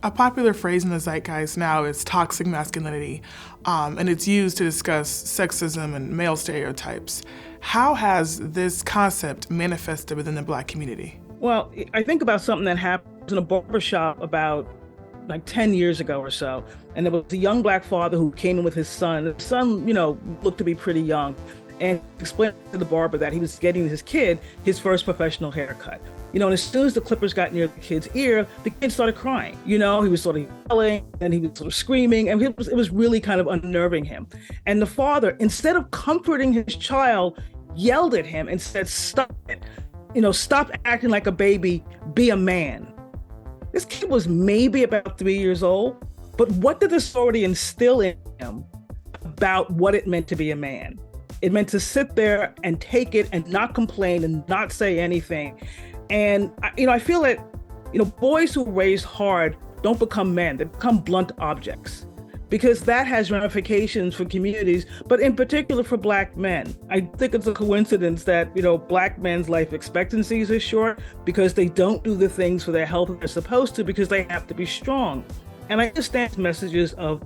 A popular phrase in the zeitgeist now is toxic masculinity, and it's used to discuss sexism and male stereotypes. How has this concept manifested within the Black community? Well, I think about something that happened in a barbershop about like 10 years ago or so. And there was a young Black father who came in with his son. The son, looked to be pretty young, and explained to the barber that he was getting his kid his first professional haircut. And as soon as the clippers got near the kid's ear, the kid started crying. He was sort of yelling and he was sort of screaming, and it was really kind of unnerving him. And the father, instead of comforting his child, yelled at him and said, "Stop it. Stop acting like a baby, be a man." This kid was maybe about 3 years old, but what did this already instill in him about what it meant to be a man? It meant to sit there and take it and not complain and not say anything. And, I feel that, boys who are raised hard don't become men, they become blunt objects, because that has ramifications for communities, but in particular for Black men. I think it's a coincidence that, Black men's life expectancies are short because they don't do the things for their health that they're supposed to, because they have to be strong. And I understand messages of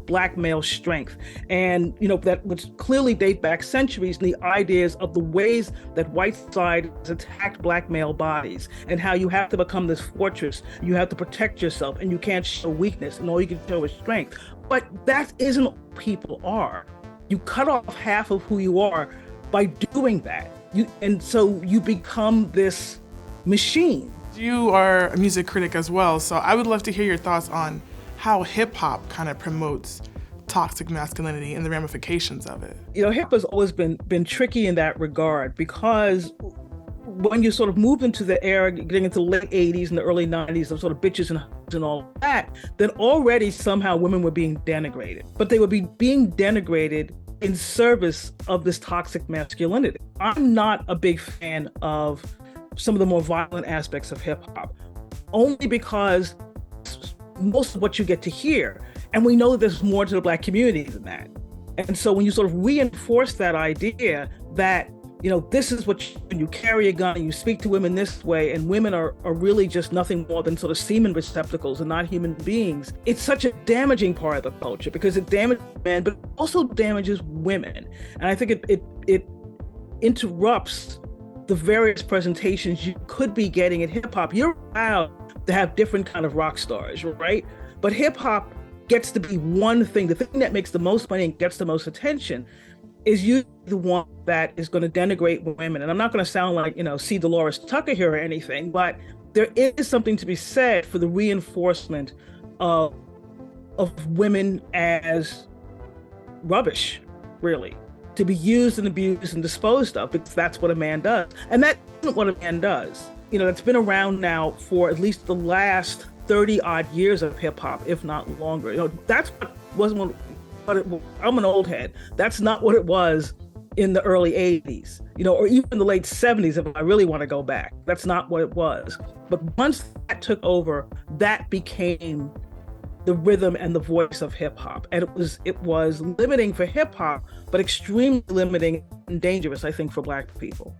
Black male strength, and that which clearly date back centuries, and the ideas of the ways that white society has attacked Black male bodies, and how you have to become this fortress, you have to protect yourself, and you can't show weakness, and all you can show is strength. But that isn't what people are. You cut off half of who you are by doing that, and so you become this machine. You are a music critic as well, so I would love to hear your thoughts on how hip hop kind of promotes toxic masculinity and the ramifications of it. Hip hop has always been tricky in that regard, because when you sort of move into the era, getting into the late 80s and the early 90s of sort of bitches and all that, then already somehow women were being denigrated. But they would be being denigrated in service of this toxic masculinity. I'm not a big fan of some of the more violent aspects of hip hop, only because most of what you get to hear, and we know that there's more to the Black community than that. And so when you sort of reinforce that idea that, this is what you carry a gun and you speak to women this way, and women are really just nothing more than sort of semen receptacles and not human beings, it's such a damaging part of the culture, because it damages men, but also damages women. And I think it interrupts the various presentations you could be getting in hip hop. You're allowed to have different kind of rock stars, right? But hip hop gets to be one thing. The thing that makes the most money and gets the most attention is usually the one that is going to denigrate women. And I'm not going to sound like, C. Dolores Tucker here or anything, but there is something to be said for the reinforcement of women as rubbish, really, to be used and abused and disposed of, because that's what a man does. And that isn't what a man does. It's been around now for at least the last 30 odd years of hip hop, if not longer. That's what wasn't what it was. I'm an old head. That's not what it was in the early 80s, or even the late 70s, if I really want to go back. That's not what it was. But once that took over, that became the rhythm and the voice of hip hop. And it was limiting for hip hop, but extremely limiting and dangerous, I think, for Black people.